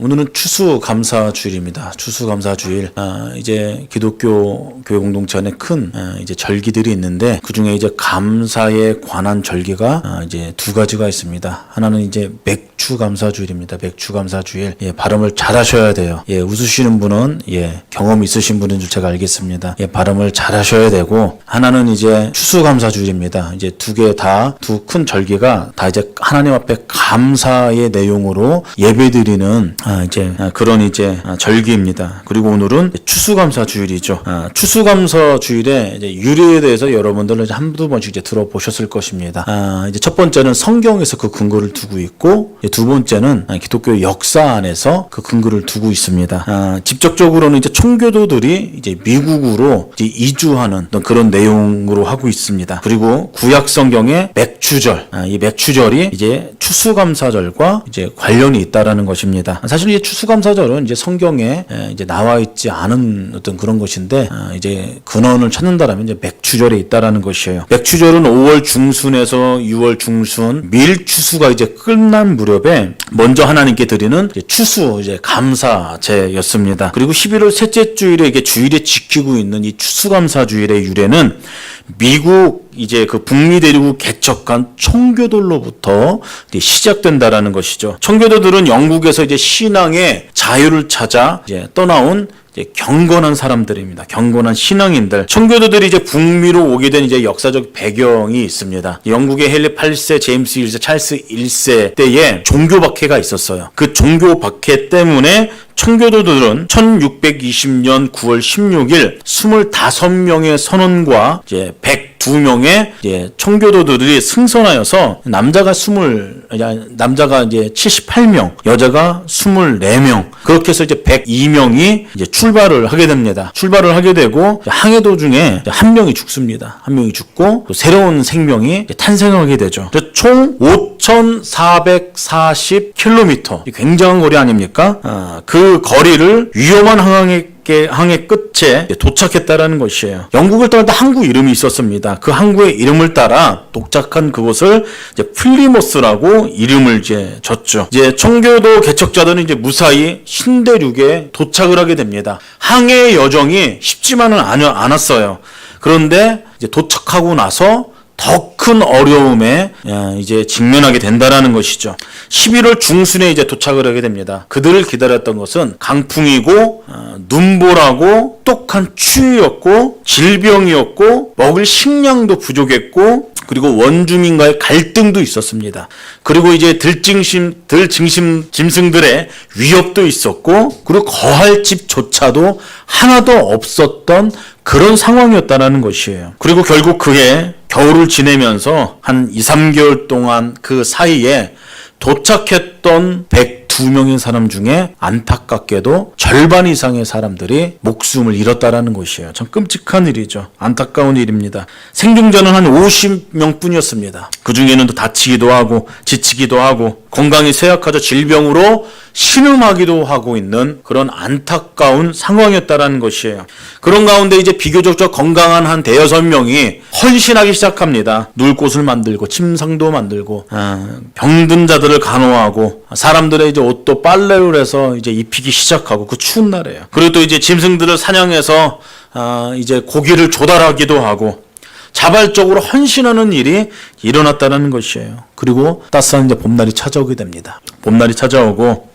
오늘은 추수감사주일입니다. 추수감사주일. 이제 기독교 교회 공동체 안에 큰 이제 절기들이 있는데 그 중에 이제 감사에 관한 절기가 이제 두 가지가 있습니다. 하나는 이제 맥추감사주일입니다. 맥추감사주일. 발음을 잘 하셔야 돼요. 웃으시는 분은 경험 있으신 분인 줄 제가 알겠습니다. 발음을 잘 하셔야 되고, 하나는 이제 추수감사주일입니다. 이제 두 개 다 두 큰 절기가 다 이제 하나님 앞에 감사의 내용으로 예배드리는 이제 그런 이제 절기입니다. 그리고 오늘은 추수감사주일이죠. 추수감사주일의 이제 유래에 대해서 여러분들은 한두 번씩 이제 들어보셨을 것입니다. 이제 첫 번째는 성경에서 그 근거를 두고 있고, 두 번째는 기독교 역사 안에서 그 근거를 두고 있습니다. 직접적으로는 이제 청교도들이 이제 미국으로 이제 이주하는 그런 내용으로 하고 있습니다. 그리고 구약 성경의 맥추절, 이 맥추절이 이제 추수감사절과 이제 관련이 있다라는 것입니다. 사실 이 추수감사절은 이제 성경에 이제 나와 있지 않은 어떤 그런 것인데, 이제 근원을 찾는다라면 이제 맥추절에 있다라는 것이에요. 맥추절은 5월 중순에서 6월 중순 밀추수가 이제 끝난 무렵에 먼저 하나님께 드리는 추수 이제 감사제였습니다. 그리고 11월 셋째 주일에 이게 주일에 지키고 있는 이 추수감사주일의 유래는 미국 이제 그 북미 대륙을 개척한 청교도로부터 시작된다라는 것이죠. 청교도들은 영국에서 이제 신앙의 자유를 찾아 이제 떠나온 이제 경건한 사람들입니다. 경건한 신앙인들. 청교도들이 이제 북미로 오게 된 이제 역사적 배경이 있습니다. 영국의 헨리 8세, 제임스 1세, 찰스 1세 때에 종교 박해가 있었어요. 그 종교 박해 때문에 청교도들은 1620년 9월 16일 25명의 선원과 이제 102명의 이제 청교도들이 승선하여서 남자가 이제 78명, 여자가 24명, 그렇게 해서 이제 102명이 이제 출발을 하게 됩니다. 출발을 하게 되고 항해 도중에 한 명이 죽습니다. 한 명이 죽고 또 새로운 생명이 탄생하게 되죠. 총 5,440km, 굉장한 거리 아닙니까? 그 거리를 위험한 항해 끝에 도착했다라는 것이에요. 영국을 떠날 때 항구 이름이 있었습니다. 그 항구의 이름을 따라 도착한 그곳을 이제 플리모스라고 이름을 이제 줬죠. 이제 청교도 개척자들은 이제 무사히 신대륙에 도착을 하게 됩니다. 항해 여정이 쉽지만은 않았어요. 그런데 이제 도착하고 나서 더 큰 어려움에 이제 직면하게 된다라는 것이죠. 11월 중순에 이제 도착을 하게 됩니다. 그들을 기다렸던 것은 강풍이고 눈보라고 똑똑한 추위였고 질병이었고 먹을 식량도 부족했고, 그리고 원주민과의 갈등도 있었습니다. 그리고 이제 짐승들의 위협도 있었고, 그리고 거할 집조차도 하나도 없었던 그런 상황이었다는 것이에요. 그리고 결국 그해 겨울을 지내면서 한 2, 3개월 동안 그 사이에 도착했던 102명의 사람 중에 안타깝게도 절반 이상의 사람들이 목숨을 잃었다라는 것이에요. 참 끔찍한 일이죠. 안타까운 일입니다. 생존자는 한 50명 뿐이었습니다. 그 중에는 또 다치기도 하고 지치기도 하고 건강이 쇠약하자 질병으로 신음하기도 하고 있는 그런 안타까운 상황이었다라는 것이에요. 그런 가운데 이제 비교적 건강한 한 5-6명이 헌신하기 시작합니다. 누울 곳을 만들고 침상도 만들고 병든 자들을 간호하고 사람들의 이제 옷도 빨래를 해서 이제 입히기 시작하고, 그 추운 날이에요. 그리고 또 이제 짐승들을 사냥해서 이제 고기를 조달하기도 하고 자발적으로 헌신하는 일이 일어났다는 것이에요. 그리고 따스한 이제 봄날이 찾아오게 됩니다. 봄날이 찾아오고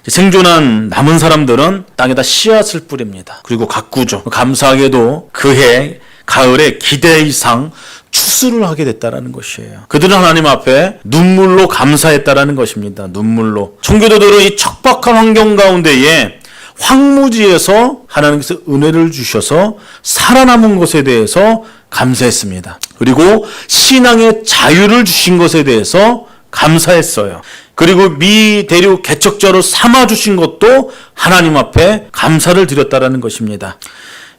생존한 남은 사람들은 땅에다 씨앗을 뿌립니다. 그리고 가꾸죠. 감사하게도 그해 가을에 기대 이상 추수를 하게 됐다라는 것이에요. 그들은 하나님 앞에 눈물로 감사했다라는 것입니다. 눈물로. 청교도들은 이 척박한 환경 가운데에 황무지에서 하나님께서 은혜를 주셔서 살아남은 것에 대해서 감사했습니다. 그리고 신앙의 자유를 주신 것에 대해서 감사했어요. 그리고 미 대륙 개척자로 삼아주신 것도 하나님 앞에 감사를 드렸다라는 것입니다.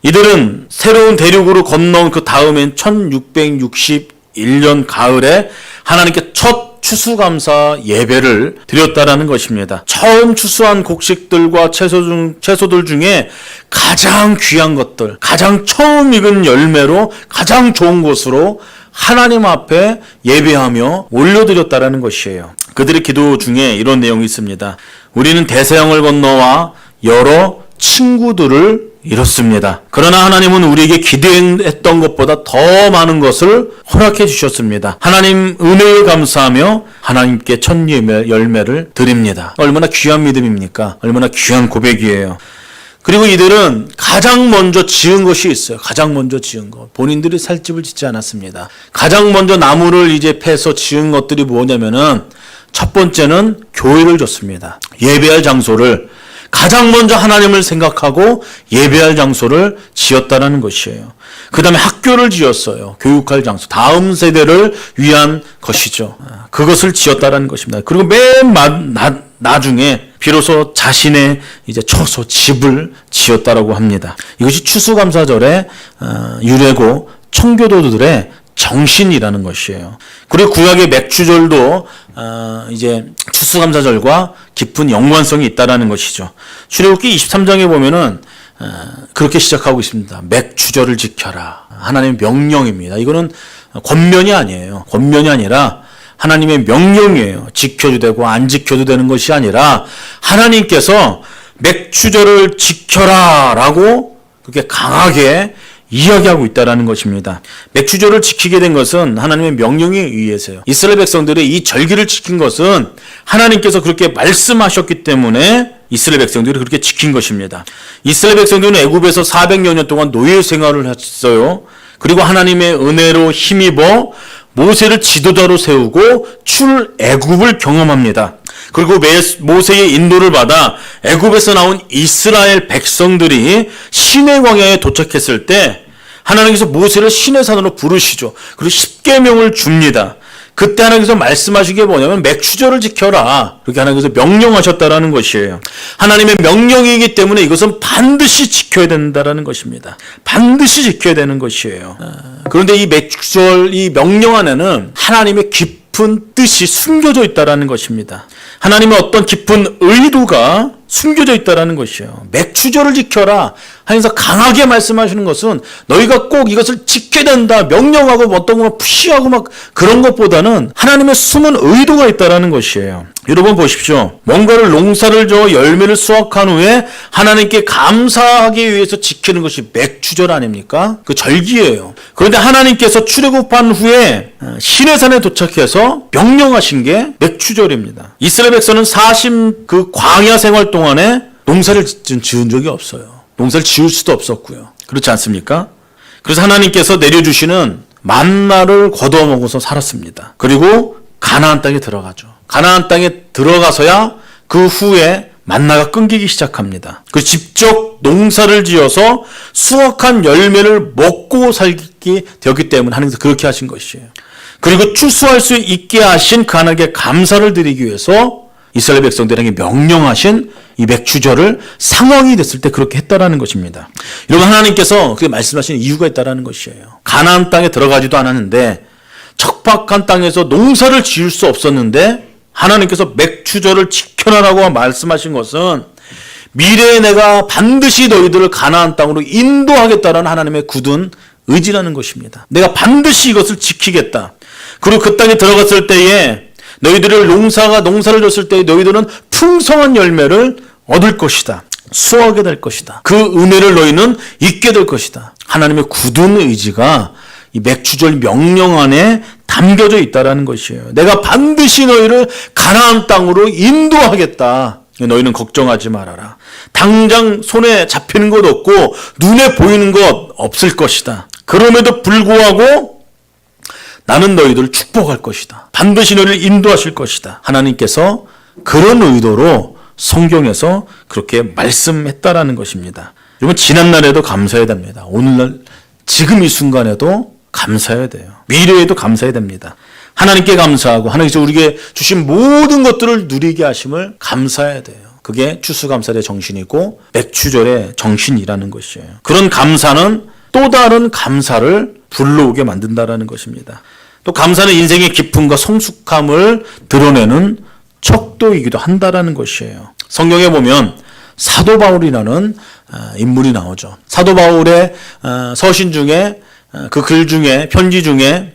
이들은 새로운 대륙으로 건너온 그 다음엔 1661년 가을에 하나님께 첫 추수감사 예배를 드렸다라는 것입니다. 처음 추수한 곡식들과 채소들 중에 가장 귀한 것들, 가장 처음 익은 열매로 가장 좋은 것으로 하나님 앞에 예배하며 올려드렸다라는 것이에요. 그들의 기도 중에 이런 내용이 있습니다. 우리는 대서양을 건너와 여러 친구들을 잃었습니다. 그러나 하나님은 우리에게 기대했던 것보다 더 많은 것을 허락해 주셨습니다. 하나님 은혜에 감사하며 하나님께 첫 열매를 드립니다. 얼마나 귀한 믿음입니까? 얼마나 귀한 고백이에요. 그리고 이들은 가장 먼저 지은 것이 있어요. 가장 먼저 지은 것. 본인들이 살 집을 짓지 않았습니다. 가장 먼저 나무를 이제 패서 지은 것들이 뭐냐면은 첫 번째는 교회를 줬습니다. 예배할 장소를 가장 먼저 하나님을 생각하고 예배할 장소를 지었다는 것이에요. 그 다음에 학교를 지었어요. 교육할 장소. 다음 세대를 위한 것이죠. 그것을 지었다는 것입니다. 그리고 맨 나중에 비로소 자신의 이제 처소 집을 지었다라고 합니다. 이것이 추수감사절의 유래고 청교도들의 정신이라는 것이에요. 그리고 구약의 맥주절도 이제 추수감사절과 깊은 연관성이 있다라는 것이죠. 출애굽기 23장에 보면은 그렇게 시작하고 있습니다. 맥주절을 지켜라. 하나님의 명령입니다. 이거는 권면이 아니에요. 권면이 아니라 하나님의 명령이에요. 지켜도 되고 안 지켜도 되는 것이 아니라 하나님께서 맥주절을 지켜라 라고 그렇게 강하게 이야기하고 있다는 것입니다. 맥주절을 지키게 된 것은 하나님의 명령에 의해서요. 이스라엘 백성들의 이 절기를 지킨 것은 하나님께서 그렇게 말씀하셨기 때문에 이스라엘 백성들이 그렇게 지킨 것입니다. 이스라엘 백성들은 애굽에서 400여 년 동안 노예 생활을 했어요. 그리고 하나님의 은혜로 힘입어 모세를 지도자로 세우고 출애굽을 경험합니다. 그리고 모세의 인도를 받아 애굽에서 나온 이스라엘 백성들이 시내 광야에 도착했을 때 하나님께서 모세를 시내산으로 부르시죠. 그리고 십계명을 줍니다. 그때 하나님께서 말씀하신 게 뭐냐면 맥주절을 지켜라. 그렇게 하나님께서 명령하셨다라는 것이에요. 하나님의 명령이기 때문에 이것은 반드시 지켜야 된다라는 것입니다. 반드시 지켜야 되는 것이에요. 그런데 이 맥주절 이 명령 안에는 하나님의 깊은 뜻이 숨겨져 있다라는 것입니다. 하나님의 어떤 깊은 의도가 숨겨져 있다라는 것이에요. 맥주절을 지켜라 하면서 강하게 말씀하시는 것은 너희가 꼭 이것을 지켜야 된다 명령하고 어떤 거 푸시하고 막 그런 것보다는 하나님의 숨은 의도가 있다라는 것이에요. 여러분 보십시오. 뭔가를 농사를 저 열매를 수확한 후에 하나님께 감사하기 위해서 지키는 것이 맥주절 아닙니까? 그 절기예요. 그런데 하나님께서 출애굽한 후에 시내산에 도착해서 명령하신 게 맥주절입니다. 이스라엘 백성은 40 광야 생활 동안에 농사를 지은 적이 없어요. 농사를 지을 수도 없었고요. 그렇지 않습니까? 그래서 하나님께서 내려주시는 만나를 거두어 먹어서 살았습니다. 그리고 가나안 땅에 들어가죠. 가나안 땅에 들어가서야 그 후에 만나가 끊기기 시작합니다. 그 직접 농사를 지어서 수확한 열매를 먹고 살게 되었기 때문에 하나님께서 그렇게 하신 것이에요. 그리고 출수할 수 있게 하신 그 하나님께 감사를 드리기 위해서 이스라엘 백성들에게 명령하신 이 맥주절을 상황이 됐을 때 그렇게 했다라는 것입니다. 여러분 하나님께서 그렇게 말씀하시는 이유가 있다라는 것이에요. 가나안 땅에 들어가지도 않았는데 척박한 땅에서 농사를 지을 수 없었는데 하나님께서 맥주절을 지켜라라고 말씀하신 것은 미래에 내가 반드시 너희들을 가나안 땅으로 인도하겠다라는 하나님의 굳은 의지라는 것입니다. 내가 반드시 이것을 지키겠다. 그리고 그 땅에 들어갔을 때에 너희들을 농사를 줬을 때 너희들은 풍성한 열매를 얻을 것이다. 수확하게 될 것이다. 그 은혜를 너희는 잊게 될 것이다. 하나님의 굳은 의지가 이 맥주절 명령 안에 담겨져 있다라는 것이에요. 내가 반드시 너희를 가나안 땅으로 인도하겠다. 너희는 걱정하지 말아라. 당장 손에 잡히는 것 없고 눈에 보이는 것 없을 것이다. 그럼에도 불구하고 나는 너희들을 축복할 것이다. 반드시 너희를 인도하실 것이다. 하나님께서 그런 의도로 성경에서 그렇게 말씀했다라는 것입니다. 여러분 지난날에도 감사해야 됩니다. 오늘날 지금 이 순간에도 감사해야 돼요. 미래에도 감사해야 됩니다. 하나님께 감사하고 하나님께서 우리에게 주신 모든 것들을 누리게 하심을 감사해야 돼요. 그게 추수감사의 정신이고 맥주절의 정신이라는 것이에요. 그런 감사는 또 다른 감사를 불러오게 만든다라는 것입니다. 또 감사는 인생의 기쁨과 성숙함을 드러내는 척도이기도 한다라는 것이에요. 성경에 보면 사도 바울이라는 인물이 나오죠. 사도 바울의 서신 중에 그 글 중에 편지 중에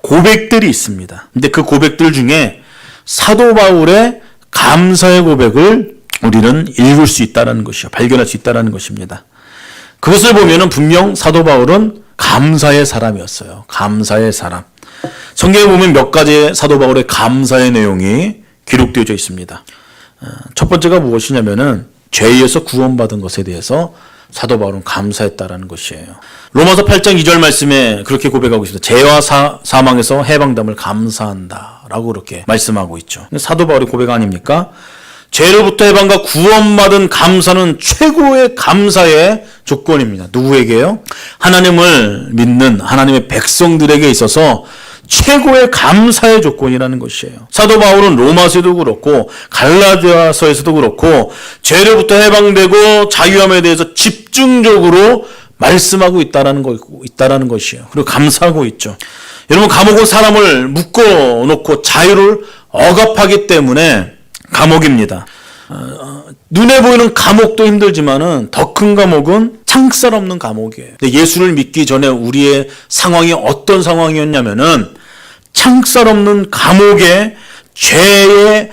고백들이 있습니다. 근데 그 고백들 중에 사도 바울의 감사의 고백을 우리는 읽을 수 있다는 것이요, 발견할 수 있다는 것입니다. 그것을 보면은 분명 사도 바울은 감사의 사람이었어요. 감사의 사람. 성경에 보면 몇 가지의 사도 바울의 감사의 내용이 기록되어져 있습니다. 첫 번째가 무엇이냐면은 죄에서 구원받은 것에 대해서 사도 바울은 감사했다라는 것이에요. 로마서 8장 2절 말씀에 그렇게 고백하고 있습니다. 죄와 사망에서 해방됨을 감사한다라고 그렇게 말씀하고 있죠. 사도 바울의 고백 아닙니까? 죄로부터 해방과 구원받은 감사는 최고의 감사의 조건입니다. 누구에게요? 하나님을 믿는 하나님의 백성들에게 있어서 최고의 감사의 조건이라는 것이에요. 사도 바울은 로마서에도 그렇고 갈라디아서에서도 그렇고 죄로부터 해방되고 자유함에 대해서 집중적으로 말씀하고 있다는 것이에요. 그리고 감사하고 있죠. 여러분, 감옥은 사람을 묶어놓고 자유를 억압하기 때문에 감옥입니다. 눈에 보이는 감옥도 힘들지만은 더 큰 감옥은 창살 없는 감옥이에요. 근데 예수를 믿기 전에 우리의 상황이 어떤 상황이었냐면은 창살 없는 감옥에 죄에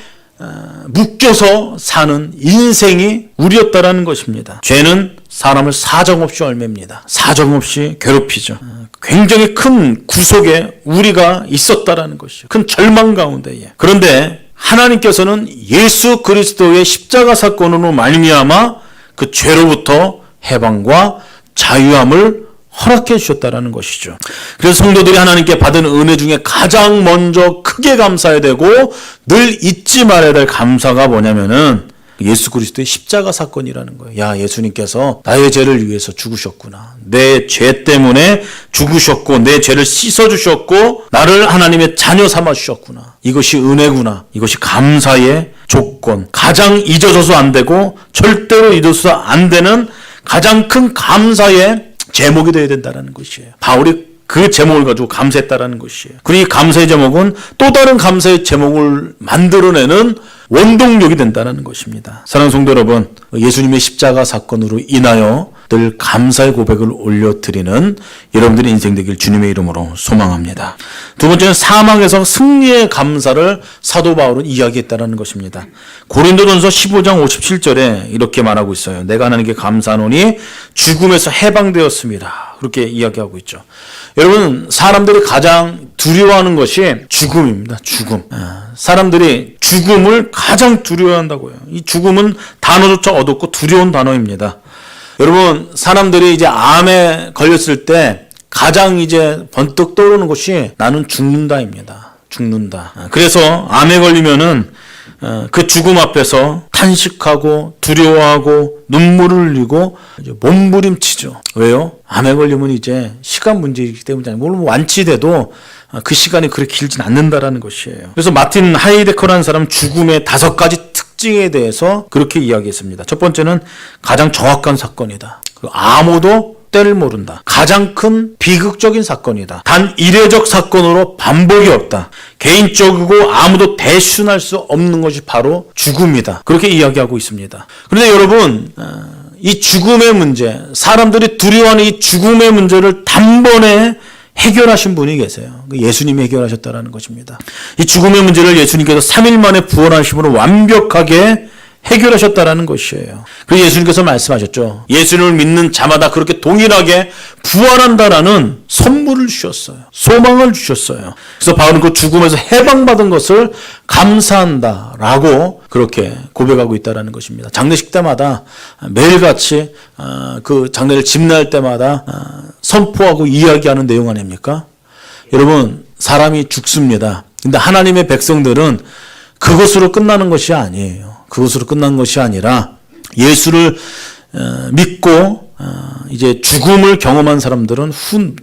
묶여서 사는 인생이 우리였다라는 것입니다. 죄는 사람을 사정없이 얽매입니다. 사정없이 괴롭히죠. 굉장히 큰 구속에 우리가 있었다라는 것이죠. 큰 절망 가운데에. 그런데 하나님께서는 예수 그리스도의 십자가 사건으로 말미암아 그 죄로부터 해방과 자유함을 허락해 주셨다라는 것이죠. 그래서 성도들이 하나님께 받은 은혜 중에 가장 먼저 크게 감사해야 되고 늘 잊지 말아야 될 감사가 뭐냐면은 예수 그리스도의 십자가 사건이라는 거예요. 야, 예수님께서 나의 죄를 위해서 죽으셨구나. 내 죄 때문에 죽으셨고 내 죄를 씻어주셨고 나를 하나님의 자녀 삼아주셨구나. 이것이 은혜구나. 이것이 감사의 조건. 가장 잊어져서 안 되고 절대로 잊어서 안 되는 가장 큰 감사의 제목이 되어야 된다는 것이에요. 바울이 그 제목을 가지고 감사했다라는 것이에요. 그리고 이 감사의 제목은 또 다른 감사의 제목을 만들어내는 원동력이 된다는 것입니다. 사랑하는 성도 여러분, 예수님의 십자가 사건으로 인하여 늘 감사의 고백을 올려드리는 여러분들의 인생 되길 주님의 이름으로 소망합니다. 두 번째는 사망에서 승리의 감사를 사도 바울은 이야기했다는 것입니다. 고린도전서 15장 57절에 이렇게 말하고 있어요. 내가 하나님께 감사하노니 죽음에서 해방되었습니다. 그렇게 이야기하고 있죠. 여러분, 사람들이 가장 두려워하는 것이 죽음입니다. 죽음. 사람들이 죽음을 가장 두려워한다고요. 이 죽음은 단어조차 어둡고 두려운 단어입니다. 여러분, 사람들이 이제 암에 걸렸을 때 가장 이제 번뜩 떠오르는 것이 나는 죽는다입니다. 죽는다. 그래서 암에 걸리면은 그 죽음 앞에서 탄식하고 두려워하고 눈물을 흘리고 몸부림치죠. 왜요? 암에 걸리면 이제 시간 문제이기 때문에 물론 완치돼도 그 시간이 그렇게 길진 않는다라는 것이에요. 그래서 마틴 하이데커라는 사람은 죽음의 5가지 특징에 대해서 그렇게 이야기했습니다. 첫 번째는 가장 정확한 사건이다. 아무도 때를 모른다. 가장 큰 비극적인 사건이다. 단 이례적 사건으로 반복이 없다. 개인적이고 아무도 대신할 수 없는 것이 바로 죽음이다. 그렇게 이야기하고 있습니다. 그런데 여러분, 이 죽음의 문제, 사람들이 두려워하는 이 죽음의 문제를 단번에 해결하신 분이 계세요. 예수님이 해결하셨다는 것입니다. 이 죽음의 문제를 예수님께서 3일 만에 부활하심으로 완벽하게 해결하셨다라는 것이에요. 그리고 예수님께서 말씀하셨죠. 예수님을 믿는 자마다 그렇게 동일하게 부활한다라는 선물을 주셨어요. 소망을 주셨어요. 그래서 바울은 그 죽음에서 해방받은 것을 감사한다라고 그렇게 고백하고 있다는 것입니다. 장례식 때마다 매일같이 그 장례를 집례할 때마다 선포하고 이야기하는 내용 아닙니까? 여러분, 사람이 죽습니다. 근데 하나님의 백성들은 그것으로 끝나는 것이 아니에요. 그것으로 끝난 것이 아니라 예수를 믿고 이제 죽음을 경험한 사람들은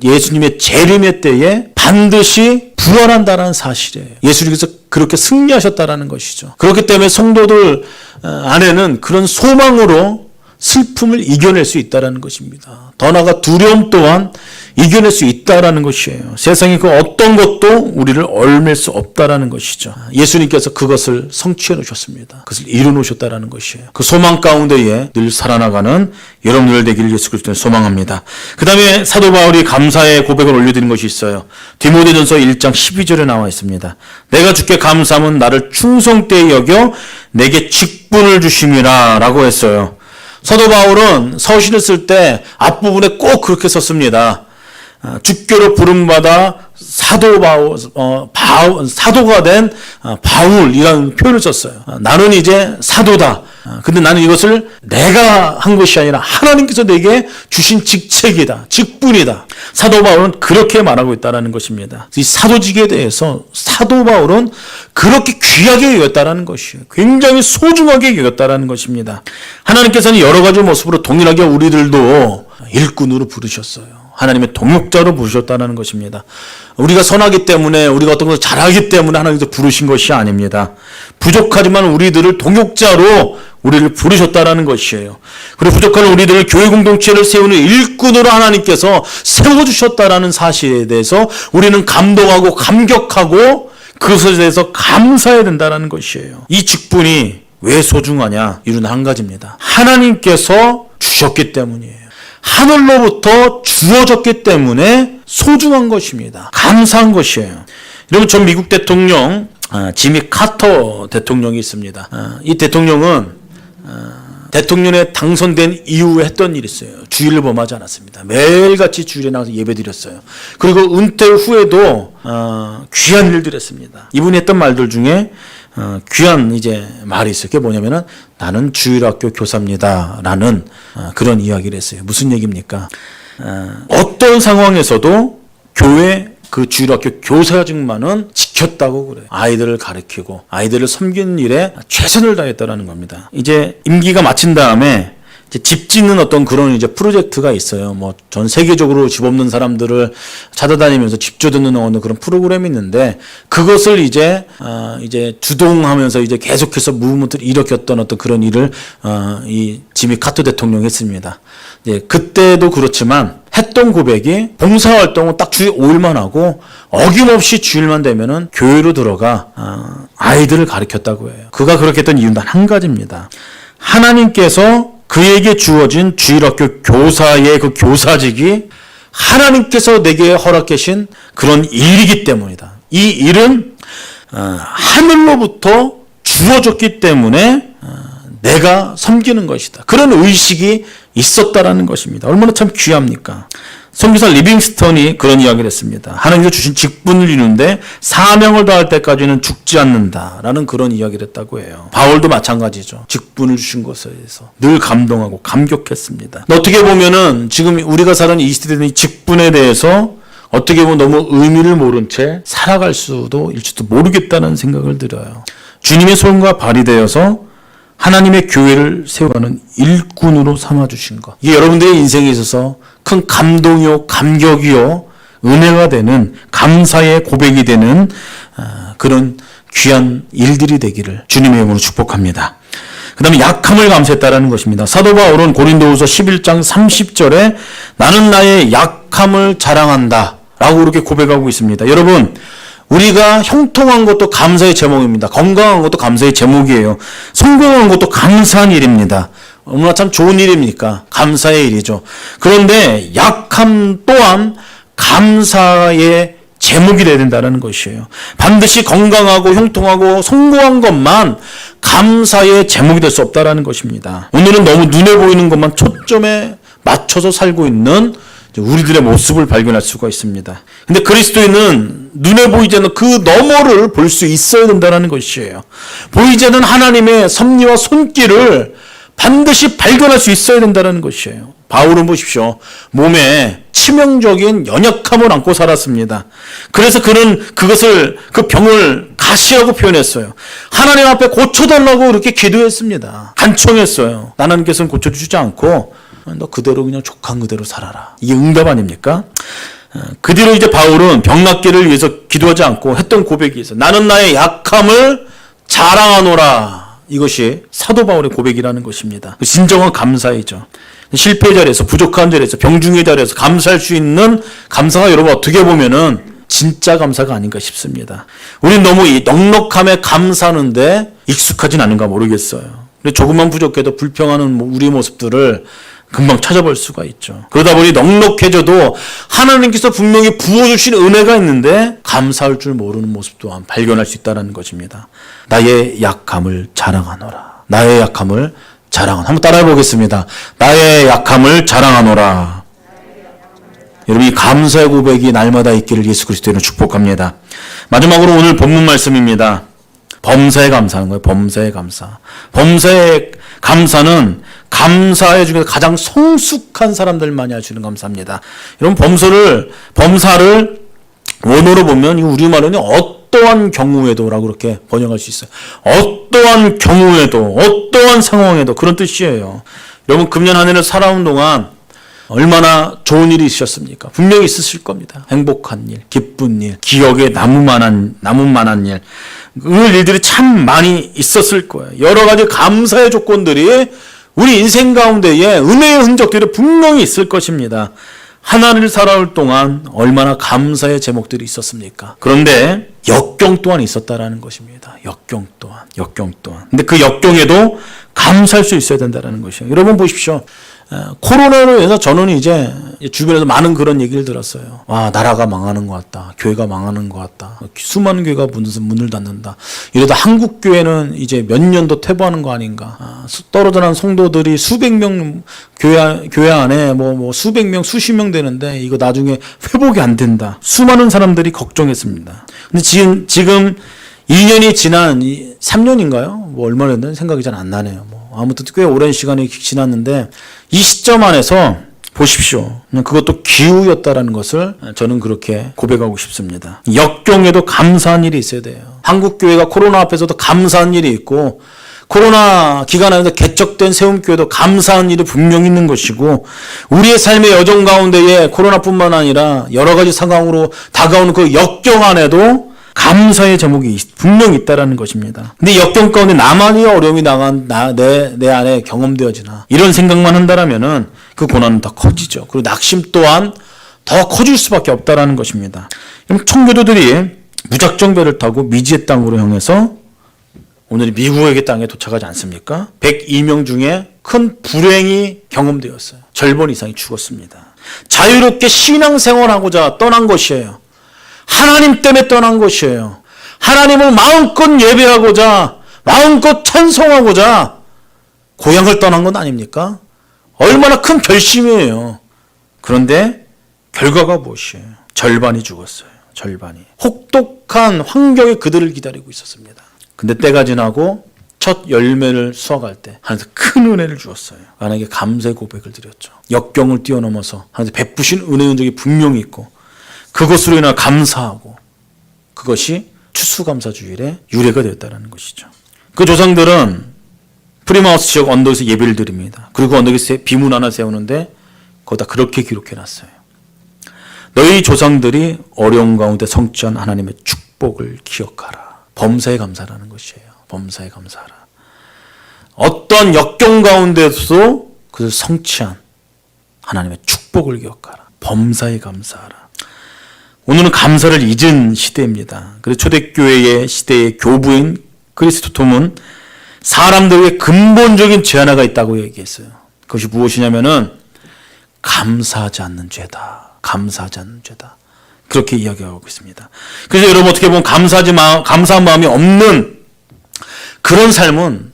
예수님의 재림의 때에 반드시 부활한다는 사실이에요. 예수님께서 그렇게 승리하셨다는 것이죠. 그렇기 때문에 성도들 안에는 그런 소망으로 슬픔을 이겨낼 수 있다는 것입니다. 더 나아가 두려움 또한 이겨낼 수 있다라는 것이에요. 세상의 그 어떤 것도 우리를 얽맬 수 없다라는 것이죠. 예수님께서 그것을 성취해 놓으셨습니다. 그것을 이루 놓으셨다라는 것이에요. 그 소망 가운데에 늘 살아나가는 여러분들 되기를 예수 그리스도는 소망합니다. 그 다음에 사도 바울이 감사의 고백을 올려드린 것이 있어요. 디모데전서 1장 12절에 나와 있습니다. 내가 주께 감사함은 나를 충성되이 여겨 내게 직분을 주심이라 라고 했어요. 사도 바울은 서신을 쓸 때 앞부분에 꼭 그렇게 썼습니다. 주교로 부름받아 사도가 된 바울이라는 표현을 썼어요. 나는 이제 사도다. 근데 나는 이것을 내가 한 것이 아니라 하나님께서 내게 주신 직책이다. 직분이다. 사도 바울은 그렇게 말하고 있다는 것입니다. 이 사도직에 대해서 사도 바울은 그렇게 귀하게 여겼다는 것이에요. 굉장히 소중하게 여겼다는 것입니다. 하나님께서는 여러 가지 모습으로 동일하게 우리들도 일꾼으로 부르셨어요. 하나님의 동역자로 부르셨다는 것입니다. 우리가 선하기 때문에, 우리가 어떤 것을 잘하기 때문에 하나님께서 부르신 것이 아닙니다. 부족하지만 우리들을 동역자로 우리를 부르셨다는 것이에요. 그리고 부족한 우리들을 교회 공동체를 세우는 일꾼으로 하나님께서 세워주셨다는 사실에 대해서 우리는 감동하고 감격하고 그것에 대해서 감사해야 된다는 것이에요. 이 직분이 왜 소중하냐? 이유는 한 가지입니다. 하나님께서 주셨기 때문이에요. 하늘로부터 주어졌기 때문에 소중한 것입니다. 감사한 것이에요. 여러분, 전 미국 대통령 지미 카터 대통령이 있습니다. 이 대통령은 대통령에 당선된 이후에 했던 일이 있어요. 주일을 범하지 않았습니다. 매일같이 주일에 나가서 예배드렸어요. 그리고 은퇴 후에도 귀한 일들 했습니다. 이분이 했던 말들 중에 귀한 이제 말이 있어요. 그게 뭐냐면은 나는 주일학교 교사입니다 라는 그런 이야기를 했어요. 무슨 얘기입니까? 어떤 상황에서도 교회 그 주일학교 교사직만은 지켰다고 그래요. 아이들을 가르치고 아이들을 섬기는 일에 최선을 다했다라는 겁니다. 이제 임기가 마친 다음에 집 짓는 어떤 그런 이제 프로젝트가 있어요. 뭐 전 세계적으로 집 없는 사람들을 찾아다니면서 집 줘드는 어느 그런 프로그램이 있는데 그것을 이제 주동하면서 이제 계속해서 무브먼트를 일으켰던 어떤 그런 일을 이 지미 카터 대통령이 했습니다. 그때도 그렇지만 했던 고백이 봉사활동은 딱 주일 5일만 하고 어김없이 주일만 되면은 교회로 들어가 아이들을 가르쳤다고 해요. 그가 그렇게 했던 이유는 단 한 가지입니다. 하나님께서 그에게 주어진 주일학교 교사의 그 교사직이 하나님께서 내게 허락하신 그런 일이기 때문이다. 이 일은 하늘로부터 주어졌기 때문에 내가 섬기는 것이다. 그런 의식이 있었다라는 것입니다. 얼마나 참 귀합니까? 선교사 리빙스턴이 그런 이야기를 했습니다. 하나님께서 주신 직분을 이루는데 사명을 다할 때까지는 죽지 않는다라는 그런 이야기를 했다고 해요. 바울도 마찬가지죠. 직분을 주신 것에 대해서 늘 감동하고 감격했습니다. 어떻게 보면은 지금 우리가 사는 이 시대의 이 직분에 대해서 어떻게 보면 너무 의미를 모른 채 살아갈 수도 일지도 모르겠다는 생각을 들어요. 주님의 손과 발이 되어서 하나님의 교회를 세워가는 일꾼으로 삼아주신 것. 이게 여러분들의 인생에 있어서 큰 감동이요, 감격이요, 은혜가 되는, 감사의 고백이 되는 그런 귀한 일들이 되기를 주님의 이름으로 축복합니다. 그 다음에 약함을 감사했다라는 것입니다. 사도 바울은 고린도후서 11장 30절에 나는 나의 약함을 자랑한다 라고 그렇게 고백하고 있습니다. 여러분, 우리가 형통한 것도 감사의 제목입니다. 건강한 것도 감사의 제목이에요. 성공한 것도 감사한 일입니다. 얼마나 참 좋은 일입니까? 감사의 일이죠. 그런데 약함 또한 감사의 제목이 되어야 된다는 것이에요. 반드시 건강하고 형통하고 성공한 것만 감사의 제목이 될 수 없다는 것입니다. 오늘은 너무 눈에 보이는 것만 초점에 맞춰서 살고 있는 우리들의 모습을 발견할 수가 있습니다. 근데 그리스도인은 눈에 보이지 않는 그 너머를 볼 수 있어야 된다는 것이에요. 보이지 않는 하나님의 섭리와 손길을 반드시 발견할 수 있어야 된다는 것이에요. 바울은 보십시오. 몸에 치명적인 연약함을 안고 살았습니다. 그래서 그는 그 병을 가시라고 표현했어요. 하나님 앞에 고쳐달라고 그렇게 기도했습니다. 간청했어요. 하나님께서는 고쳐주지 않고 너 그대로 그냥 족한 그대로 살아라. 이게 응답 아닙니까? 그 뒤로 이제 바울은 병 낫기를 위해서 기도하지 않고 했던 고백이 있어요. 나는 나의 약함을 자랑하노라. 이것이 사도 바울의 고백이라는 것입니다. 진정한 감사이죠. 실패의 자리에서, 부족한 자리에서, 병중의 자리에서 감사할 수 있는 감사가 여러분 어떻게 보면은 진짜 감사가 아닌가 싶습니다. 우리는 너무 이 넉넉함에 감사하는데 익숙하진 않은가 모르겠어요. 근데 조금만 부족해도 불평하는 우리 모습들을 금방 찾아볼 수가 있죠. 그러다 보니 넉넉해져도 하나님께서 분명히 부어주신 은혜가 있는데 감사할 줄 모르는 모습 또한 발견할 수 있다는 것입니다. 나의 약함을 자랑하노라. 나의 약함을 자랑하노라. 한번 따라해 보겠습니다. 나의 약함을 자랑하노라. 여러분, 이 감사의 고백이 날마다 있기를 예수 그리스도로 축복합니다. 마지막으로 오늘 본문 말씀입니다. 범사에 감사하는 거예요. 범사에 감사. 범사에 감사는 감사의 중에서 가장 성숙한 사람들만이 할 수 있는 감사입니다. 여러분, 범사를 원어로 보면 이 우리말로는 어떠한 경우에도라고 그렇게 번역할 수 있어요. 어떠한 경우에도, 어떠한 상황에도, 그런 뜻이에요. 여러분, 금년 한 해를 살아온 동안 얼마나 좋은 일이 있으셨습니까? 분명히 있으실 겁니다. 행복한 일, 기쁜 일, 기억에 남을 만한 일, 그 일들이 참 많이 있었을 거예요. 여러 가지 감사의 조건들이 우리 인생 가운데에 은혜의 흔적들이 분명히 있을 것입니다. 하나를 살아올 동안 얼마나 감사의 제목들이 있었습니까? 그런데 역경 또한 있었다라는 것입니다. 역경 또한. 근데 그 역경에도 감사할 수 있어야 된다는 것이에요. 여러분 보십시오. 코로나로 인해서 저는 이제 주변에서 많은 그런 얘기를 들었어요. 와, 나라가 망하는 것 같다. 교회가 망하는 것 같다. 수많은 교회가 문을 닫는다. 이러다 한국 교회는 이제 몇 년 더 퇴보하는 거 아닌가. 떨어져난 성도들이 수백 명 교회 안에 뭐 수백 명, 수십 명 되는데 이거 나중에 회복이 안 된다. 수많은 사람들이 걱정했습니다. 근데 지금 2년이 지난 3년인가요? 뭐 얼마나 됐는지 생각이 잘 안 나네요. 아무튼 꽤 오랜 시간이 지났는데 이 시점 안에서 보십시오. 그것도 기후였다라는 것을 저는 그렇게 고백하고 싶습니다. 역경에도 감사한 일이 있어야 돼요. 한국교회가 코로나 앞에서도 감사한 일이 있고 코로나 기간 안에서 개척된 세움교회도 감사한 일이 분명히 있는 것이고 우리의 삶의 여정 가운데에 코로나뿐만 아니라 여러 가지 상황으로 다가오는 그 역경 안에도 감사의 제목이 분명히 있다라는 것입니다. 근데 역경 가운데 나만이 어려움이 내 안에 경험되어지나 이런 생각만 한다라면은 그 고난은 더 커지죠. 그리고 낙심 또한 더 커질 수밖에 없다라는 것입니다. 그럼 청교도들이 무작정배를 타고 미지의 땅으로 향해서 오늘 미국의 땅에 도착하지 않습니까? 102명 중에 큰 불행이 경험되었어요. 절반 이상이 죽었습니다. 자유롭게 신앙생활하고자 떠난 것이에요. 하나님 때문에 떠난 것이에요. 하나님을 마음껏 예배하고자, 마음껏 찬송하고자 고향을 떠난 건 아닙니까? 얼마나 큰 결심이에요. 그런데 결과가 무엇이에요? 절반이 죽었어요. 절반이. 혹독한 환경이 그들을 기다리고 있었습니다. 근데 때가 지나고 첫 열매를 수확할 때 하나님께서 큰 은혜를 주었어요. 하나님께 감사의 고백을 드렸죠. 역경을 뛰어넘어서 하나님께서 베푸신 은혜의 흔적이 분명히 있고 그것으로 인해 감사하고 그것이 추수감사주일의 유래가 되었다는 것이죠. 그 조상들은 프리마우스 지역 언덕에서 예배를 드립니다. 그리고 언덕에서 비문 하나 세우는데 거기다 그렇게 기록해놨어요. 너희 조상들이 어려운 가운데 성취한 하나님의 축복을 기억하라. 범사에 감사라는 것이에요. 범사에 감사하라. 어떤 역경 가운데서도 그것을 성취한 하나님의 축복을 기억하라. 범사에 감사하라. 오늘은 감사를 잊은 시대입니다. 그래서 초대교회의 시대의 교부인 그리스도톰은 사람들에게 근본적인 죄 하나가 있다고 얘기했어요. 그것이 무엇이냐면은 감사하지 않는 죄다. 감사하지 않는 죄다. 그렇게 이야기하고 있습니다. 그래서 여러분 어떻게 보면 감사한 마음이 없는 그런 삶은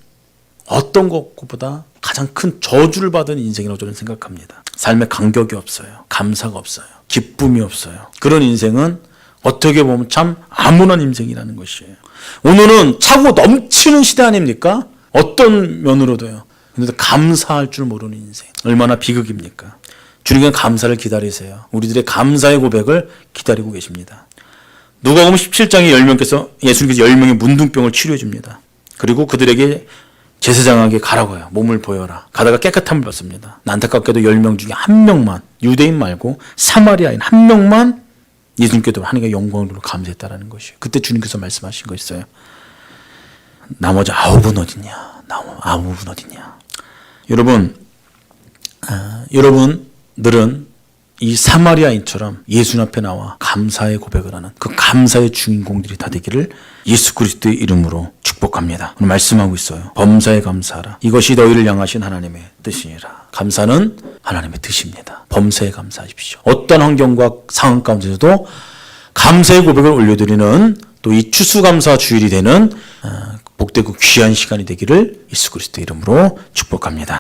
어떤 것보다 가장 큰 저주를 받은 인생이라고 저는 생각합니다. 삶에 간격이 없어요. 감사가 없어요. 기쁨이 없어요. 그런 인생은 어떻게 보면 참 암울한 인생이라는 것이에요. 오늘은 차고 넘치는 시대 아닙니까? 어떤 면으로도요. 그런데 감사할 줄 모르는 인생. 얼마나 비극입니까? 주님께 감사를 기다리세요. 우리들의 감사의 고백을 기다리고 계십니다. 누가복음 17장에 예수님께서 10명의 문둥병을 치료해 줍니다. 그리고 그들에게 제사장에게 가라고 해요. 몸을 보여라. 가다가 깨끗함을 받습니다. 안타깝게도 10명 중에 한 명만, 유대인 말고 사마리아인 한 명만 예수님께도 하나님의 영광으로 감사했다라는 것이에요. 그때 주님께서 말씀하신 거 있어요. 나머지 9은 어딨냐? 아홉은 어딨냐? 여러분, 여러분들은 이 사마리아인처럼 예수 앞에 나와 감사의 고백을 하는 그 감사의 주인공들이 다 되기를 예수 그리스도의 이름으로 축복합니다. 오늘 말씀하고 있어요. 범사에 감사하라. 이것이 너희를 향하신 하나님의 뜻이니라. 감사는 하나님의 뜻입니다. 범사에 감사하십시오. 어떤 환경과 상황 가운데서도 감사의 고백을 올려드리는 또 이 추수감사 주일이 되는 복되고 귀한 시간이 되기를 예수 그리스도의 이름으로 축복합니다.